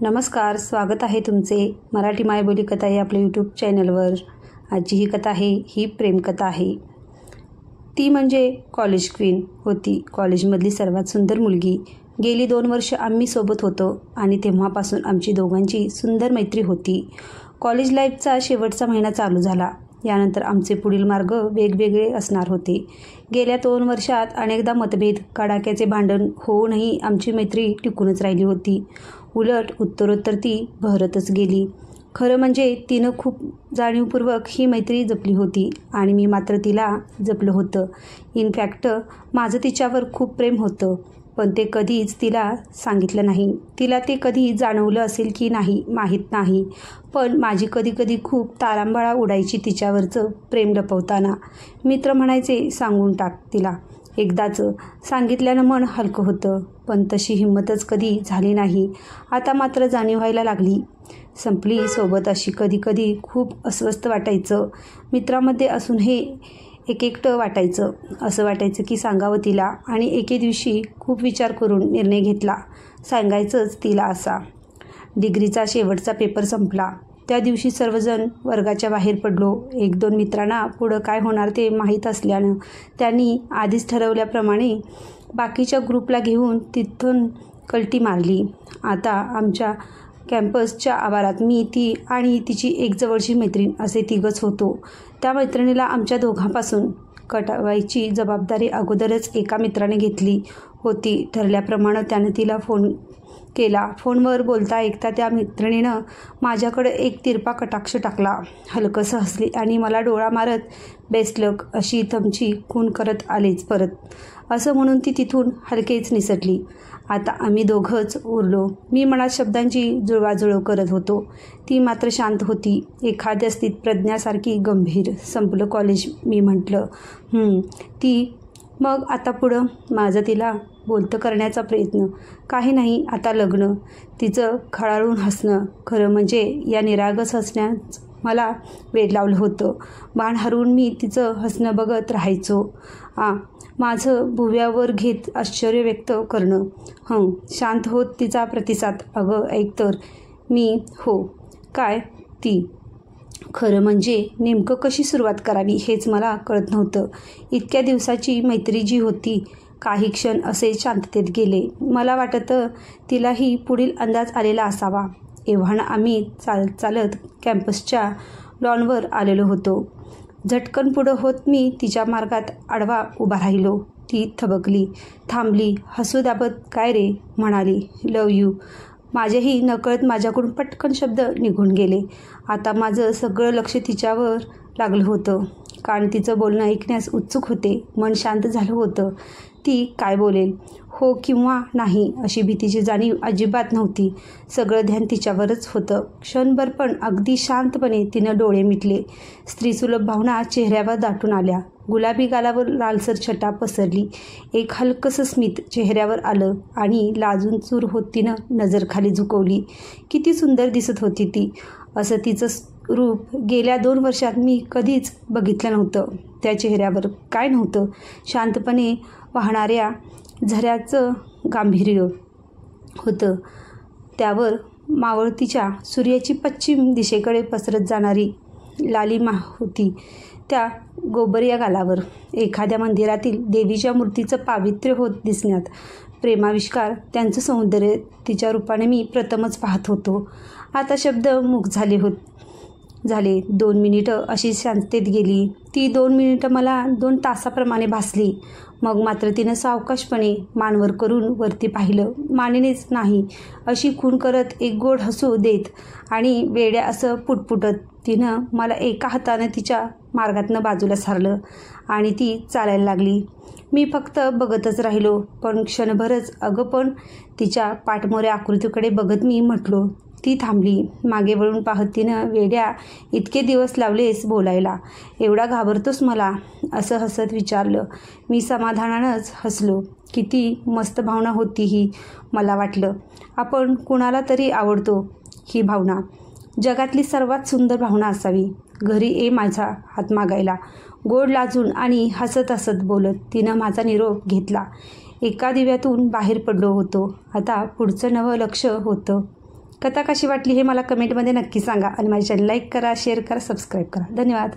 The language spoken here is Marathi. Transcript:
नमस्कार, स्वागत आहे तुमचे मराठी मायबोली कथा या आपल्या यूट्यूब चॅनलवर। आजची ही कथा आहे, ही प्रेमकथा आहे। ती म्हणजे कॉलेज क्वीन होती, कॉलेजमधली सर्वात सुंदर मुलगी। गेली 2 वर्ष आम्ही सोबत होतो आणि तेव्हापासून आमची दोघांची सुंदर मैत्री होती। कॉलेज लाईफचा शेवटचा महिना चालू झाला, यानंतर आमचे पुढील मार्ग वेगवेगळे असणार होते। गेल्या 2 वर्षात अनेकदा मतभेद, कडाक्याचे भांडण होऊनही आमची मैत्री टिकूनच राहिली होती। उलट उत्तरोत्तर ती बहरतच गेली। खरं म्हणजे तिनं खूप जाणीवपूर्वक ही मैत्री जपली होती आणि मी मात्र तिला जपलं होतं। इनफॅक्ट माझं तिच्यावर खूप प्रेम होतं, पण ते कधीच तिला सांगितलं नाही। तिला ते कधी जाणवलं असेल की नाही माहीत नाही, पण माझी कधीकधी खूप तारांबळा उडायची तिच्यावरचं प्रेम लपवताना। मित्र म्हणायचे, सांगून टाक तिला, एकदाच सांगितल्यानं मन हलकं होतं, पण तशी हिंमतच कधी झाली नाही। आता मात्र जाणीव व्हायला लागली। संपली सोबत अशी कधीकधी खूप अस्वस्थ वाटायचं। मित्रामध्ये असून हे एकटं वाटायचं। असं वाटायचं की सांगावं तिला, आणि एके दिवशी खूप विचार करून निर्णय घेतला, सांगायचंच तिला असा। डिग्रीचा शेवटचा पेपर संपला। त्या दिवशी सर्वजण वर्गाच्या बाहेर पडलो। 1-2 मित्रांना पुढं काय होणार ते माहीत असल्यानं त्यांनी आधीच ठरवल्याप्रमाणे बाकीच्या ग्रुपला घेऊन तिथून कल्टी मारली। आता आमच्या कॅम्पसच्या आवारात मी, ती आणि तिची एक जवळची मैत्रीण असे 3घच होतो। त्या मैत्रिणीला आमच्या दोघांपासून कटवायची जबाबदारी अगोदरच एका मित्राने घेतली होती। ठरल्याप्रमाणे त्यानं तिला फोन केला। फोनवर बोलता ऐकता त्या मैत्रिणीनं माझ्याकडे एक तिरपा कटाक्ष टाकला, हलकंसं हसली आणि मला डोळा मारत बेस्ट लक अशी थमची खून करत आलेच परत, असं म्हणून ती तिथून हलकेच निसटली। आता आम्ही दोघंच उरलो। मी मनात शब्दांची जुळवाजुळव करत होतो, ती मात्र शांत होती, एखाद्या स्थितप्रज्ञासारखी गंभीर। संपलं कॉलेज, मी म्हटलं। ती मग आता पुढं? माझं तिला बोलतं करण्याचा प्रयत्न। काही नाही, आता लग्न। तिचं खळाळून हसणं, खरं म्हणजे या निरागस हसण्याच मला वेड लावलं होतं। भान हरवून मी तिचं हसणं बघत राहायचो। माझं भुवयावर घेत आश्चर्य व्यक्त करणं। शांत होत तिचा प्रतिसाद, अगं ऐक तर। मी, हो काय? ती, खरं म्हणजे नेमकं कशी सुरुवात करावी हेच मला कळत नव्हतं। इतक्या दिवसाची मैत्री जी होती, काही क्षण असे शांततेत गेले। मला वाटतं तिलाही पुढील अंदाज आलेला असावा। एव्हाना आम्ही चालत कॅम्पसच्या लॉनवर आलेलो होतो। झटकन पुढं होत मी तिच्या मार्गात आडवा उभा राहिलो। ती थबकली, थांबली, हसू दाबत काय रे म्हणाली, लव यू। माझ्याही नकळत माझ्याकडून पटकन शब्द निघून गेले। आता माझं सगळं लक्ष तिच्यावर लागलं होतं। कान तिचं बोलणं ऐकण्यास उत्सुक होते, मन शांत झालं होतं। ती काय बोलेल, हो किंवा नाही अशी भीतीची जाणीव अजिबात नव्हती। सगळं ध्यान तिच्यावरच होतं। क्षणभर पण अगदी शांतपणे तिनं डोळे मिटले। स्त्रीसुलभ भावना चेहऱ्यावर दाटून आल्या। गुलाबी गालावर लालसर छटा पसरली। एक हलकंसं स्मित चेहऱ्यावर आलं आणि लाजून चूर होत तिनं नजर खाली झुकवली। किती सुंदर दिसत होती ती। असं तिचं रूप गेल्या 2 वर्षात मी कधीच बघितलं नव्हतं। त्या चेहऱ्यावर काय नव्हतं, शांतपणे वाहणाऱ्या झऱ्याचं गांभीर्य होतं। त्यावर मावळतीच्या सूर्याची पश्चिम दिशेकडे पसरत जाणारी लालिमा होती त्या गोबऱ्या गालावर। एखाद्या मंदिरातील देवीच्या मूर्तीचं पावित्र्य होत दिसण्यात प्रेमाविष्कार, त्यांचं सौंदर्य तिच्या रूपाने मी प्रथमच पाहत होतो। आता शब्द मूक झाले। 2 मिनिटं अशी शांततेत गेली। ती 2 मिनिटं मला 2 तासाप्रमाणे भासली। मग मात्र तिनं सावकाशपणे मान वर करून वरती पाहिलं। मानेनेच नाही अशी खूण करत एक गोड हसू देत आणि वेड्या असं पुटपुटत तिनं मला एका हातानं तिच्या मार्गातनं बाजूला सारलं आणि ती चालायला लागली। मी फक्त बघतच राहिलो। पण क्षणभरच, अगं पण, तिच्या पाठमोऱ्या आकृतीकडे बघत मी म्हटलो। ती थांबली। मागे वळून पाहत तिनं, वेड्या, इतके दिवस लावलेस बोलायला, एवढा घाबरतोस मला, असं हसत विचारलं। मी समाधानानंच हसलो। किती मस्त भावना होती ही। मला वाटलं, आपण कुणाला तरी आवडतो ही भावना जगातली सर्वात सुंदर भावना असावी। घरी ये माझा हात मागायला, गोड लाजून आणि हसत हसत बोलत तिनं माझा निरोप घेतला। एका दिव्यातून बाहेर पडलो होतो। आता पुढचं नवं लक्ष होतं। कथा कशी वाटली हे मला कमेंटमध्ये नक्की सांगा आणि माझ्या चॅनल लाईक करा, शेअर करा, सबस्क्राईब करा. धन्यवाद.